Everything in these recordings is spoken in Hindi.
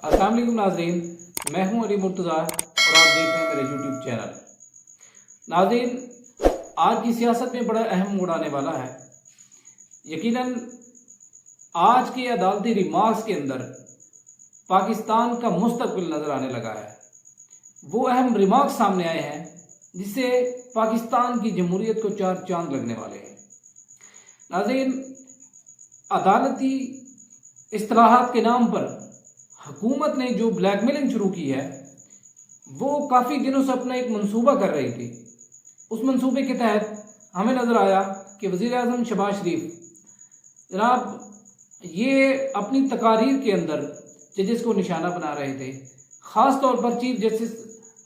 अस्सलाम वालेकुम नाज़रीन, मैं हूं अली मुर्तज़ा और आप देख रहे हैं मेरे यूट्यूब चैनल। नाज़रीन, आज की सियासत में बड़ा अहम मोड़ आने वाला है। यकीनन आज के अदालती रिमार्क्स के अंदर पाकिस्तान का मुस्तकबिल नज़र आने लगा है। वो अहम रिमार्क्स सामने आए हैं जिससे पाकिस्तान की जमहूरियत को चार चांद लगने वाले हैं। नाज़रीन, अदालती इस्तिलाहात के नाम पर हुकूमत ने जो ब्लैकमेलिंग शुरू की है वो काफ़ी दिनों से अपना एक मंसूबा कर रही थी। उस मंसूबे के तहत हमें नज़र आया कि वज़ीर आज़म शहबाज शरीफ जनाब ये अपनी तकारीर के अंदर जजेस को निशाना बना रहे थे। ख़ास तौर पर चीफ जस्टिस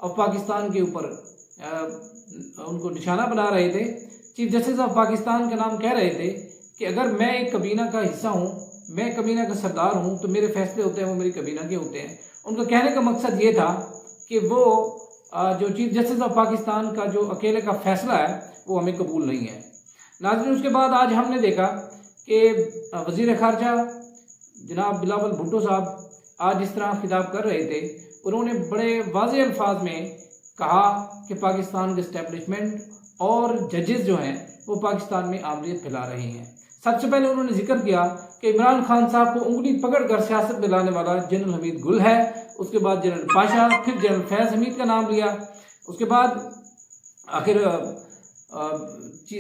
ऑफ पाकिस्तान के ऊपर उनको निशाना बना रहे थे। चीफ जस्टिस ऑफ पाकिस्तान का नाम कह रहे थे कि अगर मैं एक कबीना का हिस्सा हूँ, मैं कबीना का सरदार हूँ, तो मेरे फैसले होते हैं वो मेरी कबीना के होते हैं। उनका कहने का मकसद ये था कि वो जो चीफ जस्टिस ऑफ पाकिस्तान का जो अकेले का फैसला है वो हमें कबूल नहीं है। नाज़रीन, उसके बाद आज हमने देखा कि वज़ीर ख़ारजा जनाब बिलावल भुट्टो साहब आज इस तरह खिताब कर रहे थे। उन्होंने बड़े वाज़ेह अल्फाज में कहा कि पाकिस्तान के इस्टेब्लिशमेंट और जजेस जो हैं वो पाकिस्तान में आमरीत फैला रहे हैं। सबसे पहले उन्होंने जिक्र किया कि इमरान खान साहब को उंगली पकड़कर सियासत में लाने वाला जनरल हमीद गुल है। उसके बाद जनरल पाशा, फिर जनरल फैज हमीद का नाम लिया। उसके बाद आखिर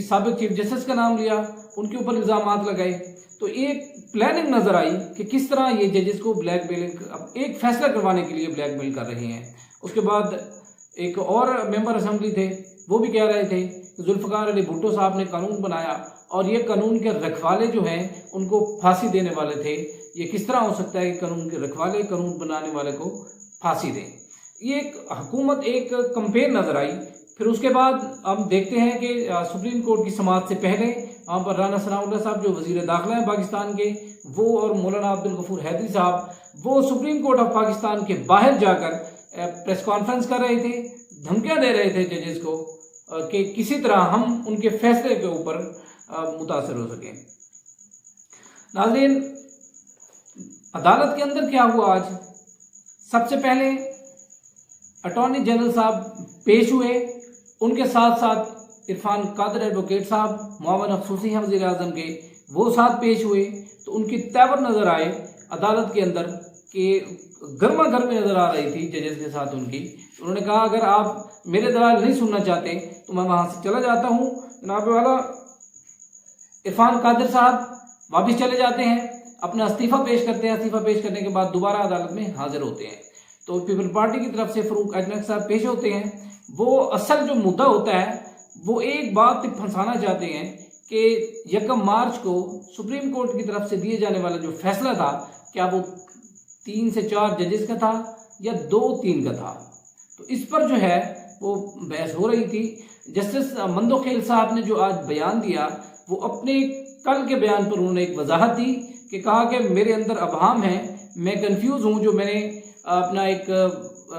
साबिक चीफ जस्टिस का नाम लिया, उनके ऊपर इल्ज़ामात लगाए। तो एक प्लानिंग नजर आई कि किस तरह ये जजेस को ब्लैकमेलिंग, एक फैसला करवाने के लिए ब्लैकमेल कर रहे हैं। उसके बाद एक और मेंबर असेंबली थे, वो भी कह रहे थे कि जुल्फ़िकार अली भुट्टो साहब ने कानून बनाया और ये कानून के रखवाले जो हैं उनको फांसी देने वाले थे। ये किस तरह हो सकता है कि कानून के रखवाले कानून बनाने वाले को फांसी दें। ये एक हुकूमत एक कंपेन नजर आई। फिर उसके बाद हम देखते हैं कि सुप्रीम कोर्ट की समाअत से पहले वहाँ पर राना सनाउल्लाह साहब जो वज़ीर दाखिला हैं पाकिस्तान के, वो और मौलाना अब्दुल गफूर हैदरी साहब वो सुप्रीम कोर्ट ऑफ पाकिस्तान के बाहर जाकर प्रेस कॉन्फ्रेंस कर रहे थे, धमकियाँ दे रहे थे जजेस को कि किसी तरह हम उनके फैसले के ऊपर मुतासर हो सकें। नाज़रीन, अदालत के अंदर क्या हुआ आज? सबसे पहले अटॉर्नी जनरल साहब पेश हुए, उनके साथ साथ इरफान कादर एडवोकेट साहब मुआवन खसूसी हैं वज़ीर आज़म के, वो साथ पेश हुए। तो उनकी तेवर नज़र आए अदालत के अंदर कि गर्मा गर्मी नज़र आ रही थी जजेस के साथ उनकी। उन्होंने कहा अगर आप मेरे दलाल नहीं सुनना चाहते तो मैं वहाँ से चला जाता हूँ। जनाब वाला इरफान कादर साहब वापस चले जाते हैं, अपना इस्तीफ़ा पेश करते हैं। इस्तीफ़ा पेश करने के बाद दोबारा अदालत में हाजिर होते हैं। तो पीपल पार्टी की तरफ से फ़रूक अजनक साहब पेश होते हैं। वो असल जो मुद्दा होता है वो एक बात फंसाना चाहते हैं कि 1 मार्च को सुप्रीम कोर्ट की तरफ से दिए जाने वाला जो फैसला था, क्या वो 3 से 4 जजेस का था या 2-3 का था। तो इस पर जो है वो बहस हो रही थी। जस्टिस मंदोखेल साहब ने जो आज बयान दिया वो अपने कल के बयान पर उन्होंने एक वजाहत दी कि कहा कि मेरे अंदर अबहम है, मैं कंफ्यूज हूँ। जो मैंने अपना एक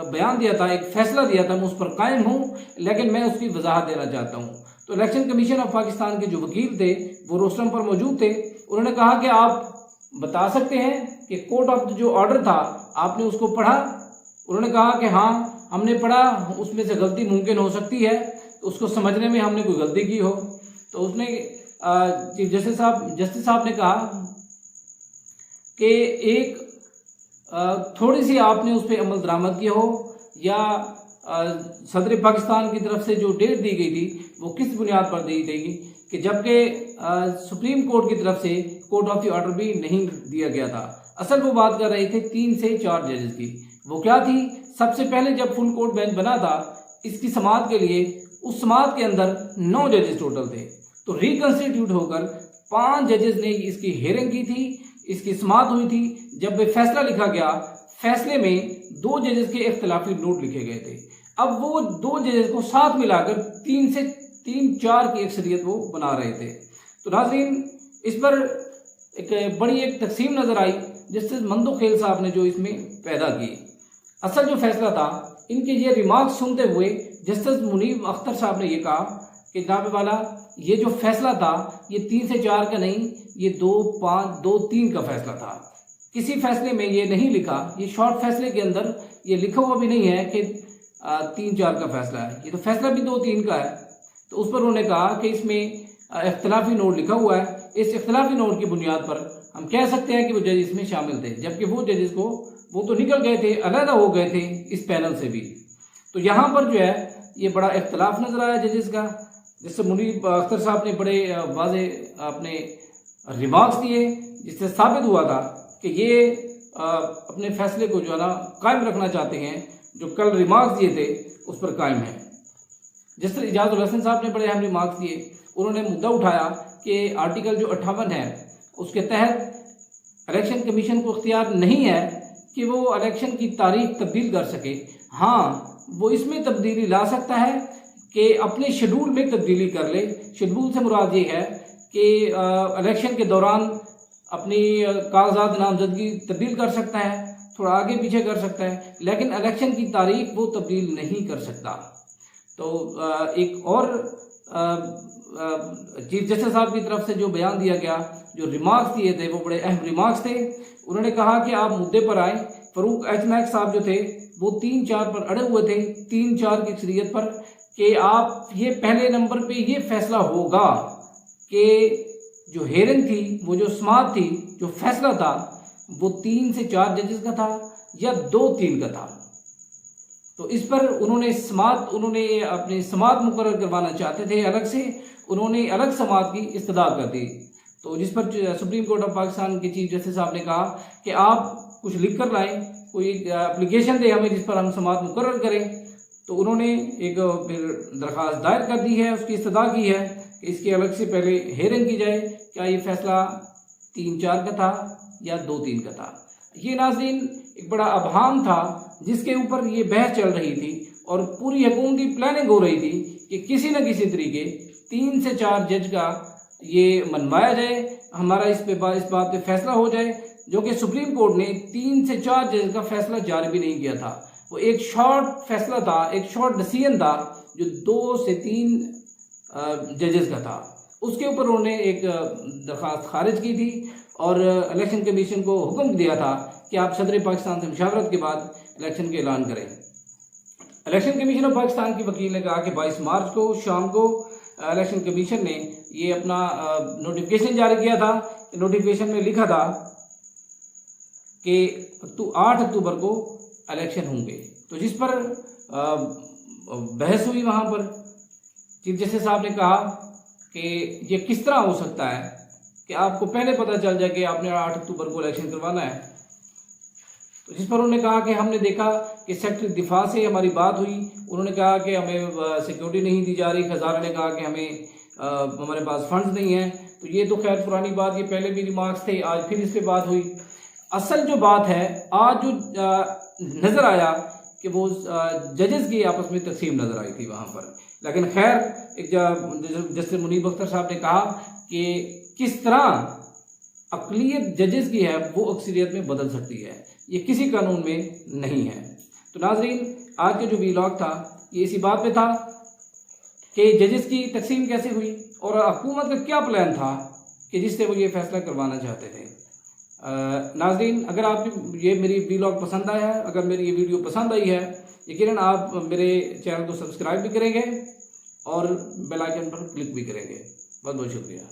बयान दिया था, एक फैसला दिया था, मैं उस पर कायम हूँ, लेकिन मैं उसकी वजाहत देना चाहता हूँ। तो इलेक्शन कमीशन ऑफ पाकिस्तान के जो वकील थे वो रोस्टम पर मौजूद थे। उन्होंने कहा कि आप बता सकते हैं कि कोर्ट ऑफ जो ऑर्डर था आपने उसको पढ़ा? उन्होंने कहा कि हाँ हमने पढ़ा, उसमें से गलती मुमकिन हो सकती है, तो उसको समझने में हमने कोई गलती की हो। तो उसने चीफ जस्टिस साहब ने कहा कि एक थोड़ी सी आपने उस पर अमल दरामद किया हो या सदर पाकिस्तान की तरफ से जो डेट दी गई थी वो किस बुनियाद पर दी गई कि जबकि सुप्रीम कोर्ट की तरफ से कोर्ट ऑफ द ऑर्डर भी नहीं दिया गया था। असल वो बात कर रहे थे 3 से 4 जजेस की। वो क्या थी? सबसे पहले जब फुल कोर्ट बेंच बना था इसकी समाअत के लिए, उस समाअत के अंदर 9 जजेस टोटल थे। तो रिकंस्टिट्यूट होकर 5 जजेस ने इसकी हेयरिंग की थी, इसकी समाअत हुई थी। जब फैसला लिखा गया, फैसले में 2 जजेस के इख्तिलाफी नोट लिखे गए थे। अब वो 2 जजेस को साथ मिलाकर 3-4 की अक्सरियत वो बना रहे थे। तो नाज़रीन, इस पर एक बड़ी एक तकसीम नजर आई जस्टिस मंदोखेल साहब ने जो इसमें पैदा की। असल जो फैसला था, इनके ये रिमार्क सुनते हुए जस्टिस मुनीब अख्तर साहब ने ये कहा कि जनाब वाला ये जो फैसला था ये 3 से 4 का नहीं, ये 2-5, 2-3 का फैसला था। किसी फैसले में ये नहीं लिखा, ये शॉर्ट फैसले के अंदर ये लिखा हुआ भी नहीं है कि 3-4 का फैसला है, ये तो फैसला भी 2-3 का है। तो उस पर उन्होंने कहा कि इसमें इख्तलाफी नोट लिखा हुआ है, इस इख्तलाफी नोट की बुनियाद पर हम कह सकते हैं कि वो जज इसमें शामिल थे, जबकि वो जजेस को वो तो निकल गए थे, अलहदा हो गए थे इस पैनल से भी। तो यहाँ पर जो है ये बड़ा इख्तलाफ नजर आया जजेस का, जिससे मुनीब अख्तर साहब ने बड़े वाजे अपने रिमार्क्स दिए, जिससे साबित हुआ था कि ये अपने फैसले को जो है ना कायम रखना चाहते हैं, जो कल रिमार्क्स दिए थे उस पर कायम है। जिस तरह इजाजुल हसन साहब ने बड़े अहम रिमार्क्स दिए, उन्होंने मुद्दा उठाया कि आर्टिकल जो 58 है उसके तहत इलेक्शन कमीशन को इख्तियार नहीं है कि वो इलेक्शन की तारीख तब्दील कर सके। हाँ, वो इसमें तब्दीली ला सकता है कि अपने शेड्यूल में तब्दीली कर ले। शेड्यूल से मुराद ये है कि इलेक्शन के दौरान अपनी कागजात नामजदगी तब्दील कर सकता है, थोड़ा आगे पीछे कर सकता है, लेकिन इलेक्शन की तारीख वो तब्दील नहीं कर सकता। तो एक और चीफ जस्टिस साहब की तरफ से जो बयान दिया गया, जो रिमार्क्स दिए थे वो बड़े अहम रिमार्क्स थे। उन्होंने कहा कि आप मुद्दे पर आए। फरूक एच नायक साहब जो थे वो 3-4 पर अड़े हुए थे, 3-4 की अक्सरियत पर, कि आप ये पहले नंबर पे ये फैसला होगा कि जो हेयरिंग थी, वो जो समाअत थी, जो फैसला था वो 3 से 4 जजेस का था या 2-3 का था। तो इस पर उन्होंने अपनी समाअत मुकर्रर करवाना चाहते थे अलग से, उन्होंने अलग समाअत की इस्तदा कर दी। तो जिस पर सुप्रीम कोर्ट ऑफ पाकिस्तान के चीफ जस्टिस साहब ने कहा कि आप कुछ लिख कर लाएं, कोई एप्लीकेशन दे हमें जिस पर हम समाअत मुकर्रर करें। तो उन्होंने एक फिर दरख्वास्त दायर कर दी है, उसकी इस्तदा की है कि इसके अलग से पहले हेयरिंग की जाए, क्या ये फैसला 3-4 का था या 2-3 का था। ये नाज़रीन एक बड़ा अबहाम था जिसके ऊपर ये बहस चल रही थी और पूरी हुकूमती प्लानिंग हो रही थी कि किसी न किसी तरीके 3 से 4 जज का ये मनवाया जाए, हमारा इस बात पे फैसला हो जाए, जो कि सुप्रीम कोर्ट ने 3 से 4 जज का फैसला जारी भी नहीं किया था। वो एक शॉर्ट फैसला था, एक शॉर्ट डिसीजन था जो 2 से 3 जजेस का था। उसके ऊपर उन्होंने एक दरख्वास्त खारिज की थी और इलेक्शन कमीशन को हुक्म दिया था कि आप सदर पाकिस्तान से मुशावरत के बाद इलेक्शन के ऐलान करें। इलेक्शन कमीशन ऑफ पाकिस्तान के वकील ने कहा कि 22 मार्च को शाम को इलेक्शन कमीशन ने ये अपना नोटिफिकेशन जारी किया था। नोटिफिकेशन में लिखा था कि 8 अक्टूबर को इलेक्शन होंगे। तो जिस पर बहस हुई, वहाँ पर चीफ जस्टिस साहब ने कहा कि ये किस तरह हो सकता है कि आपको पहले पता चल जाए कि आपने 8 अक्टूबर को इलेक्शन करवाना है। तो जिस पर उन्होंने कहा कि हमने देखा कि सेक्रेटरी दिफा से हमारी बात हुई, उन्होंने कहा कि हमें सिक्योरिटी नहीं दी जा रही, खजाना ने कहा कि हमारे पास फंड्स नहीं है। तो ये तो खैर पुरानी बात, ये पहले भी रिमार्क्स थे, आज फिर इस पर बात हुई। असल जो बात है, आज जो नज़र आया कि वो जजेस की आपस में तकसीम नज़र आई थी वहाँ पर। लेकिन खैर एक जस्टिस मुनीब अख्तर साहब ने कहा कि किस तरह अक़लियत जजेस की है वो अक्सरियत में बदल सकती है, ये किसी कानून में नहीं है। तो नाजरीन, आज का जो वीलॉग था ये इसी बात पे था कि जजेस की तकसीम कैसे हुई और हुकूमत का क्या प्लान था कि जिससे वो ये फैसला करवाना चाहते थे। नाजरीन, अगर आपको ये मेरी वीलॉग पसंद आया है, अगर मेरी ये वीडियो पसंद आई है, यकीनन आप मेरे चैनल को सब्सक्राइब भी करेंगे और बेल आइकन पर क्लिक भी करेंगे। बहुत बहुत शुक्रिया।